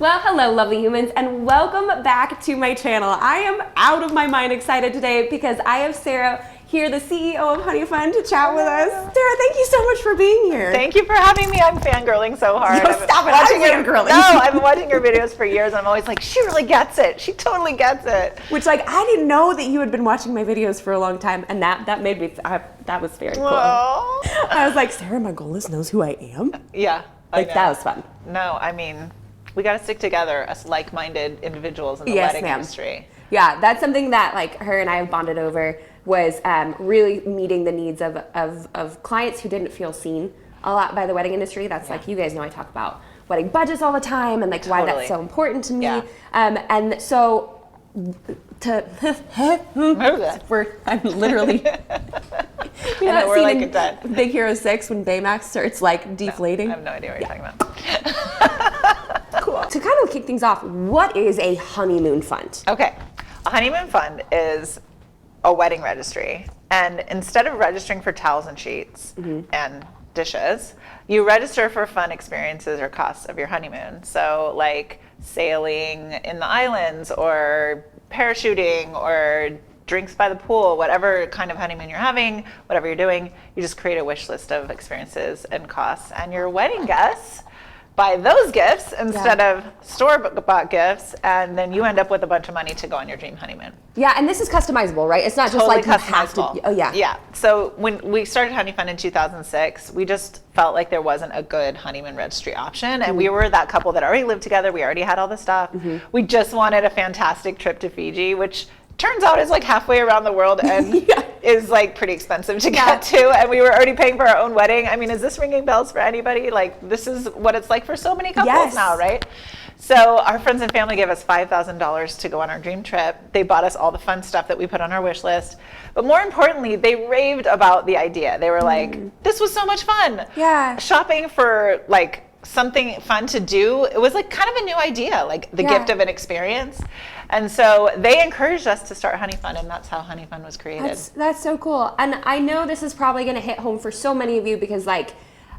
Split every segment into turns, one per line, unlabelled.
Well, hello lovely humans, and welcome back to my channel. I am out of my mind excited today because I have Sarah here, the CEO of Honeyfund, to chat with us. Sarah, thank you so much for being here.
Thank you for having me. I'm fangirling so hard.
No, stop it. I'm fangirling.
No, I've been watching your videos for years, and I'm always like, she really gets it. She totally gets it.
Which, like, I didn't know that you had been watching my videos for a long time, and that made me, that was very cool.
Aww.
I was like, Sarah Margolis knows who I am?
Yeah.
Like, that was fun.
No, I mean, we got to stick together as like-minded individuals in the wedding industry.
Yeah, that's something that like her and I have bonded over was really meeting the needs of clients who didn't feel seen a lot by the wedding industry. That's like, you guys know I talk about wedding budgets all the time and like why that's so important to me.
Yeah.
And so I'm literally
You know, we're like a
Big Hero 6 when Baymax starts like deflating.
No, I have no idea what you're talking about.
Cool. To kind of kick things off, what is a honeymoon fund?
Okay, a honeymoon fund is a wedding registry, and instead of registering for towels and sheets and dishes, you register for fun experiences or costs of your honeymoon. So like sailing in the islands or parachuting or drinks by the pool, whatever kind of honeymoon you're having, whatever you're doing, you just create a wish list of experiences and costs, and your wedding guests buy those gifts instead of store-bought gifts, and then you end up with a bunch of money to go on your dream honeymoon.
Yeah, and this is customizable, right? It's not just like you have to. Oh yeah.
Yeah. So when we started Honeyfund in 2006, we just felt like there wasn't a good honeymoon registry option, and we were that couple that already lived together. We already had all the stuff. We just wanted a fantastic trip to Fiji, which turns out is like halfway around the world and is like pretty expensive to get to, and we were already paying for our own wedding. I mean, is this ringing bells for anybody? Like, this is what it's like for so many couples now, right? So our friends and family gave us $5,000 to go on our dream trip. They bought us all the fun stuff that we put on our wish list, but more importantly, they raved about the idea. They were like, this was so much fun.
Yeah.
Shopping for like something fun to do. It was like kind of a new idea, like the gift of an experience. And so they encouraged us to start Honeyfund, and that's how Honeyfund was created.
That's so cool. And I know this is probably going to hit home for so many of you because like,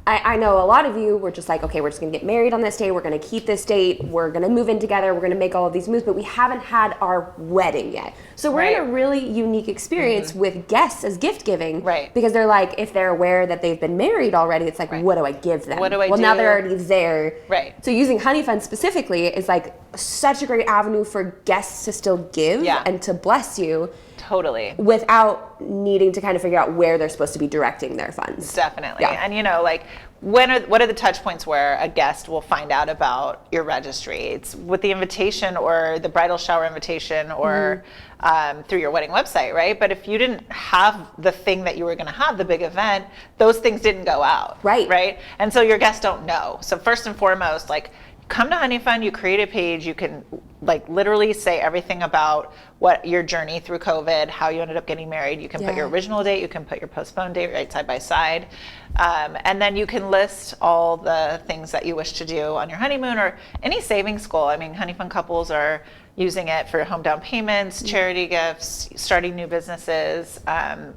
I know a lot of you were just like, okay, we're just going to get married on this day. We're going to keep this date. We're going to move in together. We're going to make all of these moves, but we haven't had our wedding yet. So we're in a really unique experience with guests as gift giving.
Right.
Because they're like, if they're aware that they've been married already, it's like, what do I give them?
What do I do?
Well, now they're already there.
Right.
So using Honeyfund specifically is like such a great avenue for guests to still give and to bless you.
Totally.
Without needing to kind of figure out where they're supposed to be directing their funds.
Definitely.
Yeah.
And you know, like, what are the touch points where a guest will find out about your registry? It's with the invitation or the bridal shower invitation or through your wedding website, right? But if you didn't have the thing that you were going to have, the big event, those things didn't go out.
Right.
Right. And so your guests don't know. So first and foremost, like, come to Honeyfund, you create a page, you can like literally say everything about what your journey through COVID, how you ended up getting married. You can put your original date, you can put your postponed date right side by side. And then you can list all the things that you wish to do on your honeymoon or any savings goal. I mean, Honeyfund couples are using it for home down payments, charity gifts, starting new businesses,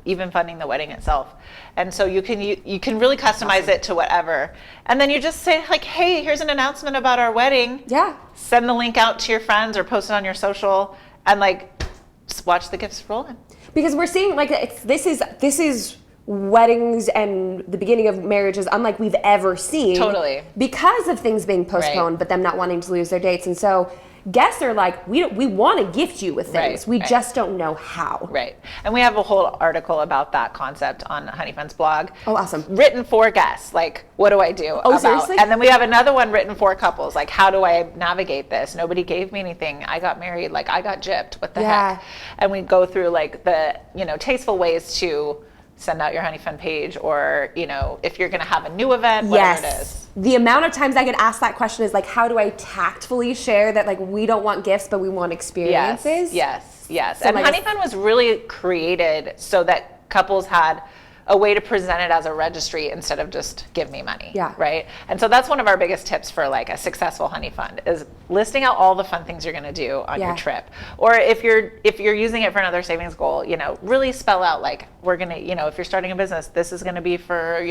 even funding the wedding itself. And so you can really customize it to whatever. And then you just say like, hey, here's an announcement about our wedding.
Yeah.
Send the link out to your friends or post it on your social and like just watch the gifts roll in.
Because we're seeing like this is weddings and the beginning of marriages unlike we've ever seen.
Totally.
Because of things being postponed, but them not wanting to lose their dates. And so guests are like, we want to gift you with things. We just don't know how.
Right. And we have a whole article about that concept on Honeyfund's blog.
Oh, awesome.
Written for guests. Like, what do I do?
Oh, seriously?
And then we have another one written for couples. Like, how do I navigate this? Nobody gave me anything. I got married. Like, I got gypped. What the heck? And we go through like the, tasteful ways to send out your Honeyfund page, or if you're going to have a new event, whatever it is.
The amount of times I get asked that question is like, how do I tactfully share that like we don't want gifts but we want experiences?
Yes.
So
And
like
Honeyfund was really created so that couples had a way to present it as a registry instead of just give me money.
Yeah.
Right. And so that's one of our biggest tips for like a successful Honeyfund is listing out all the fun things you're going to do on your trip. Or if you're using it for another savings goal, really spell out like we're going to, if you're starting a business, this is going to be for,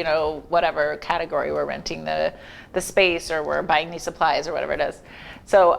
whatever category we're renting the space or we're buying these supplies or whatever it is. So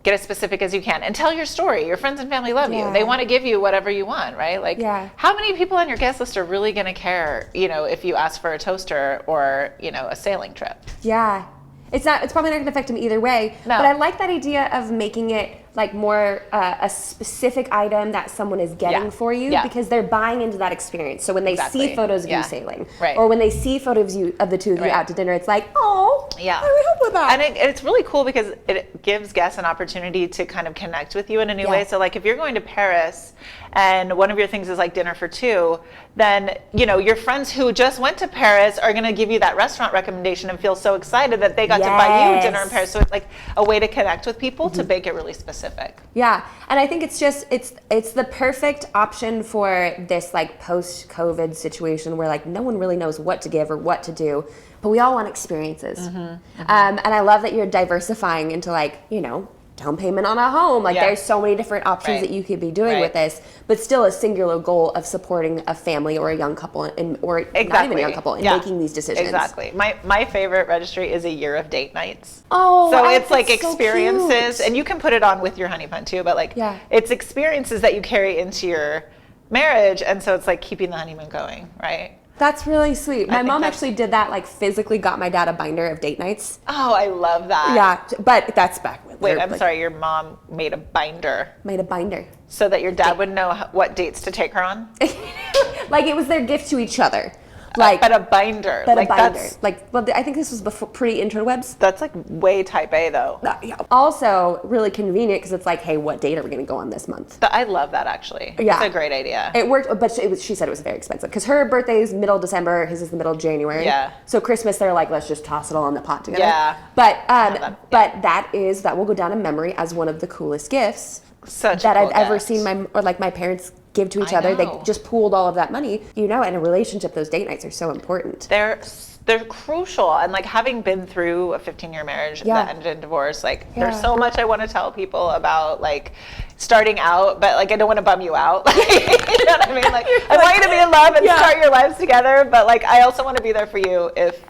get as specific as you can and tell your story. Your friends and family love you. They want to give you whatever you want, right? Like, how many people on your guest list are really going to care, if you ask for a toaster or, a sailing trip?
Yeah. It's probably not going to affect them either way. No. But I like that idea of making it like more a specific item that someone is getting for you because they're buying into that experience. So when they see photos of you sailing, or when they see photos of the two of you out to dinner, it's like, oh, I would help with that.
And it's really cool because it gives guests an opportunity to kind of connect with you in a new way. So like if you're going to Paris and one of your things is like dinner for two, then your friends who just went to Paris are going to give you that restaurant recommendation and feel so excited that they got to buy you dinner in Paris. So it's like a way to connect with people to make it really specific.
Yeah, and I think it's the perfect option for this like post-COVID situation where like no one really knows what to give or what to do, but we all want experiences. And I love that you're diversifying into like down payment on a home. Like there's so many different options that you could be doing with this, but still a singular goal of supporting a family or a young couple or not even a young couple in making these decisions.
Exactly. My favorite registry is a year of date nights.
Oh,
so it's like experiences, so and you can put it on with your Honeyfund too, but like it's experiences that you carry into your marriage, and so it's like keeping the honeymoon going, right?
That's really sweet. My mom actually did that, like physically got my dad a binder of date nights.
Oh, I love that.
Yeah, but that's back when.
Wait, I'm sorry, your mom made a binder.
Made a binder.
So that your dad would know what dates to take her on?
Like it was their gift to each other. Like,
but a binder.
But like a binder. I think this was before pre-interwebs.
That's like way type A though.
Yeah. Also really convenient because it's like, hey, what date are we going to go on this month?
I love that actually. Yeah. It's a great idea.
It worked, but she said it was very expensive because her birthday is middle December, his is the middle of January.
Yeah.
So Christmas, they're like, let's just toss it all in the pot together.
Yeah.
But that will go down in memory as one of the coolest gifts I've ever seen my parents give to each other. They just pooled all of that money. In a relationship, those date nights are so important.
They're crucial, and like having been through a 15-year marriage that ended in divorce, like there's so much I want to tell people about like starting out, but like I don't want to bum you out. You know what I mean? Like I want you to be in love and start your lives together, but like I also want to be there for you if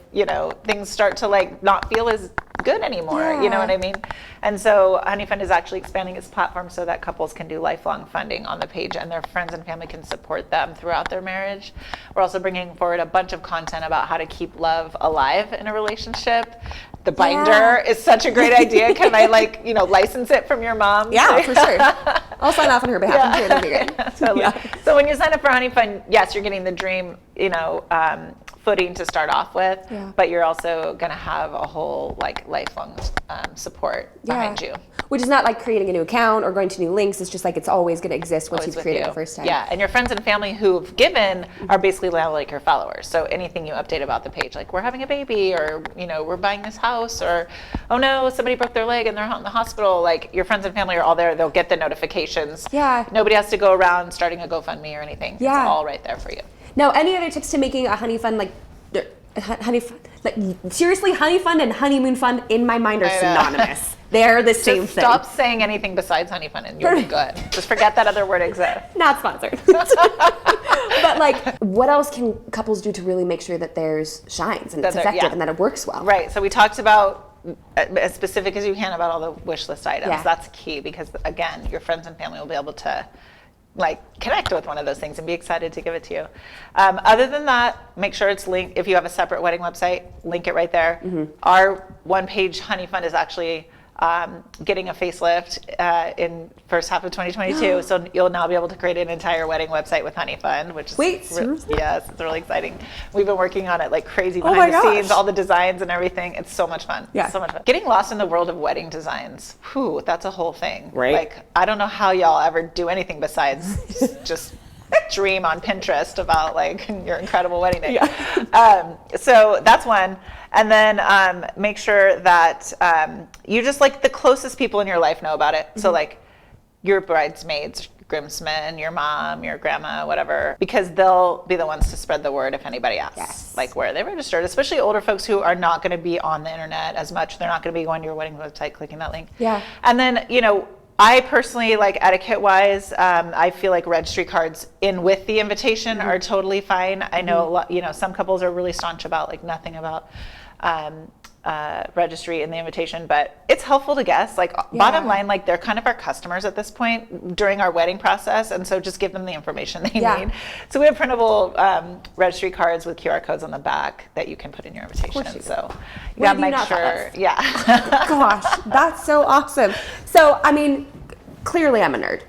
things start to like not feel as good anymore. You know what I mean? And so Honeyfund is actually expanding its platform so that couples can do lifelong funding on the page and their friends and family can support them throughout their marriage. We're also bringing forward a bunch of content about how to keep love alive in a relationship. The binder is such a great idea. Can I license it from your mom?
Yeah, for sure. I'll sign off on her behalf. I'm sure that'd be great.
Totally. So when you sign up for Honeyfund, yes, you're getting the dream, footing to start off with, but you're also going to have a whole lifelong support behind you.
Which is not like creating a new account or going to new links. It's just like it's always going to exist once you've created it the first time.
Yeah, and your friends and family who've given are basically now like your followers. So anything you update about the page, like we're having a baby or, we're buying this house or, oh no, somebody broke their leg and they're in the hospital, like your friends and family are all there. They'll get the notifications.
Yeah.
Nobody has to go around starting a GoFundMe or anything. Yeah. It's all right there for you.
Now, any other tips to making a Honeyfund seriously, Honeyfund and Honeymoon Fund in my mind are synonymous. They're the same thing.
Stop saying anything besides Honeyfund and you'll be good. Just forget that other word exists.
Not sponsored. But what else can couples do to really make sure that theirs shines and it's effective and that it works well?
Right. So we talked about as specific as you can about all the wish list items.
Yeah.
That's key because again, your friends and family will be able to connect with one of those things and be excited to give it to you. Other than that, make sure it's linked. If you have a separate wedding website, link it right there. Mm-hmm. Our one-page Honeyfund is actually getting a facelift in first half of 2022. So you'll now be able to create an entire wedding website with Honeyfund, which is
seriously?
Yes, it's really exciting. We've been working on it like crazy behind the scenes, all the designs and everything. It's so much fun.
Yeah.
So much fun. Getting lost in the world of wedding designs. Whew, that's a whole thing.
Right.
I don't know how y'all ever do anything besides just dream on Pinterest about your incredible wedding day. Yeah. So that's one. And then make sure that you just the closest people in your life know about it. Mm-hmm. So your bridesmaids, groomsmen, your mom, your grandma, whatever, because they'll be the ones to spread the word if anybody asks, where are they registered, especially older folks who are not going to be on the internet as much. They're not going to be going to your wedding website, clicking that link.
Yeah.
And then, I personally, etiquette-wise, I feel like registry cards in with the invitation mm-hmm. are totally fine. I know, some couples are really staunch about, nothing about Registry in the invitation, but it's helpful to guests. Like bottom line, like they're kind of our customers at this point during our wedding process, and so just give them the information they need. So we have printable registry cards with QR codes on the back that you can put in your invitation. So you gotta make sure.
Gosh, that's so awesome. So I mean, clearly I'm a nerd,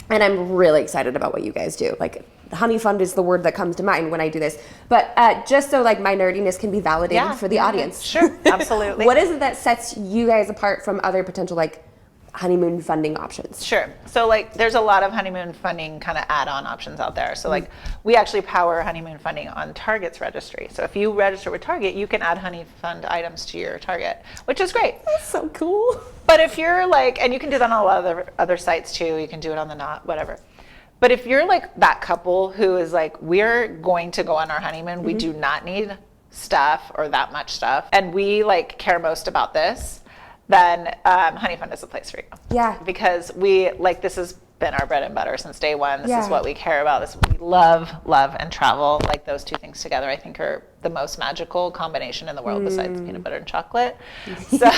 and I'm really excited about what you guys do. Like, Honeyfund is the word that comes to mind when I do this. But just so like my nerdiness can be validated for the audience.
Sure, absolutely.
What is it that sets you guys apart from other potential like honeymoon funding options?
Sure. So like there's a lot of honeymoon funding kind of add-on options out there. So like we actually power honeymoon funding on Target's registry. So if you register with Target, you can add Honeyfund items to your Target, which is great.
That's so cool.
But if you're like, and you can do that on a lot of other sites too. You can do it on the Knot, whatever. But if you're like that couple who is like, we're going to go on our honeymoon, we do not need stuff or that much stuff, and we like care most about this, then Honeyfund is the place for you.
Yeah.
Because we like, this has been our bread and butter since day one. This is what we care about. This we love and travel. Like those two things together, I think are the most magical combination in the world besides peanut butter and chocolate. So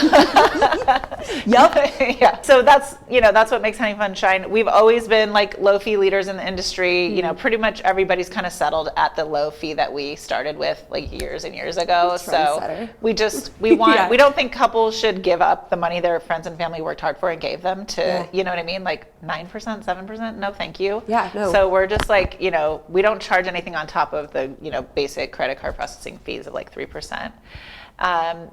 yeah. So that's, you know, that's what makes Honeyfund shine. We've always been like low fee leaders in the industry. You know, pretty much everybody's kind of settled at the low fee that we started with like years and years ago. So we want, we don't think couples should give up the money their friends and family worked hard for and gave them to, you know what I mean? Like 9%, 7%? No, thank you.
Yeah, no.
So we're just like, you know, we don't charge anything on top of the, you know, basic credit card processing fees of like 3%.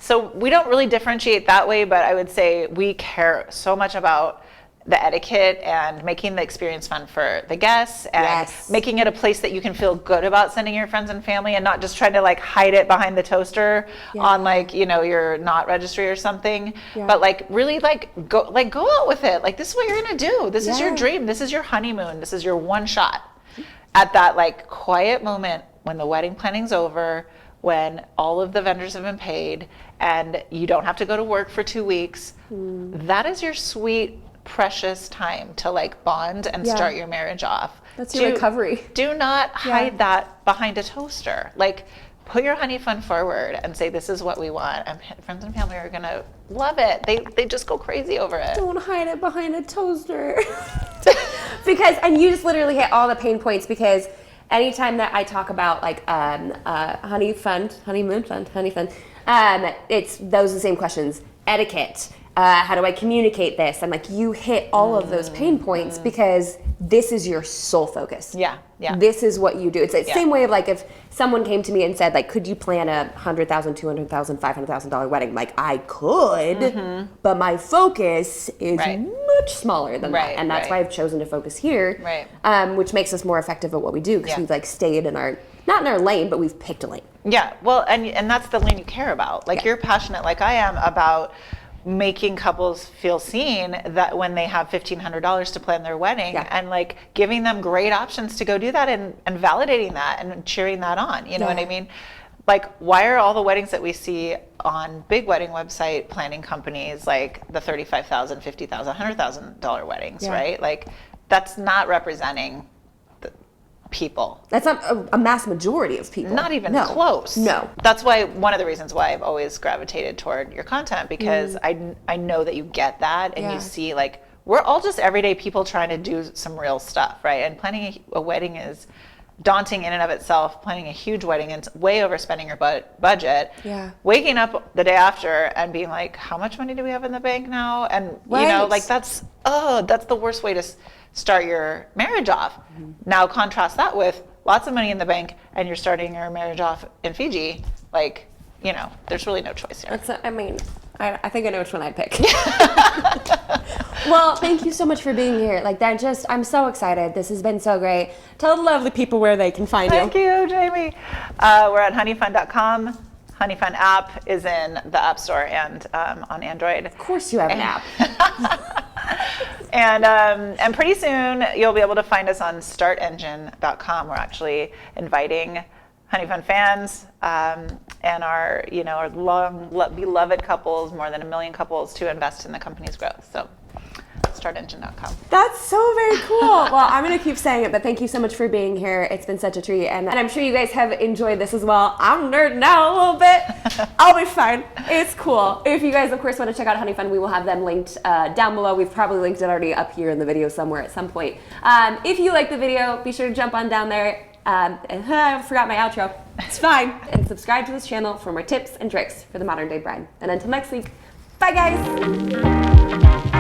So we don't really differentiate that way, but I would say we care so much about the etiquette and making the experience fun for the guests and making it a place that you can feel good about sending your friends and family and not just trying to like hide it behind the toaster on like, you know, your Knot registry or something, but like really like go out with it. Like this is what you're going to do. This is your dream. This is your honeymoon. This is your one shot at that like quiet moment when the wedding planning's over, when all of the vendors have been paid and you don't have to go to work for 2 weeks. That is your sweet, precious time to like bond and start your marriage off.
That's your recovery.
Do not hide that behind a toaster. Like put your Honeyfund forward and say, this is what we want. And friends and family are gonna love it. They just go crazy over it.
Don't hide it behind a toaster. Because, and you just literally hit all the pain points, because anytime that I talk about like Honeyfund, it's those are the same questions. Etiquette. How do I communicate this? And like you hit all of those pain points because this is your sole focus.
Yeah.
This is what you do. It's the same way of like if someone came to me and said like, could you plan a $100,000, $200,000, $500,000 wedding? Like I could, but my focus is much smaller than that, and that's why I've chosen to focus here. Which makes us more effective at what we do because we've like stayed in our not in our lane, but we've picked a lane. Yeah.
Well, and that's the lane you care about. Like you're passionate, like I am, about making couples feel seen, that when they have $1,500 to plan their wedding and like giving them great options to go do that and validating that and cheering that on, you know what I mean? Like why are all the weddings that we see on big wedding website planning companies like the $35,000, $50,000, $100,000 weddings, right? Like that's not representing people.
That's not a mass majority of people.
Not even close.
No.
That's why one of the reasons why I've always gravitated toward your content, because I know that you get that and you see like we're all just everyday people trying to do some real stuff, right? And planning a wedding is daunting in and of itself. Planning a huge wedding and way overspending your budget. Waking up the day after and being like, how much money do we have in the bank now? And you know, like that's the worst way to start your marriage off. Now contrast that with lots of money in the bank and you're starting your marriage off in Fiji. Like, you know, there's really no choice here.
I think I know which one I'd pick. Well, thank you so much for being here. Like I'm so excited. This has been so great. Tell the lovely people where they can find you.
Thank you, Jamie. We're at honeyfund.com. Honeyfund app is in the App Store and on Android.
Of course you have an app.
And pretty soon you'll be able to find us on startengine.com. We're actually inviting Honeyfund fans and our long beloved couples, more than 1 million couples, to invest in the company's growth. So startengine.com.
That's so very cool. Well, I'm going to keep saying it, but thank you so much for being here. It's been such a treat. And I'm sure you guys have enjoyed this as well. I'm nerding out a little bit. I'll be fine. It's cool. If you guys, of course, want to check out Honeyfund, we will have them linked down below. We've probably linked it already up here in the video somewhere at some point. If you like the video, be sure to jump on down there. I forgot my outro. It's fine. And subscribe to this channel for more tips and tricks for the modern day bride. And until next week, bye guys.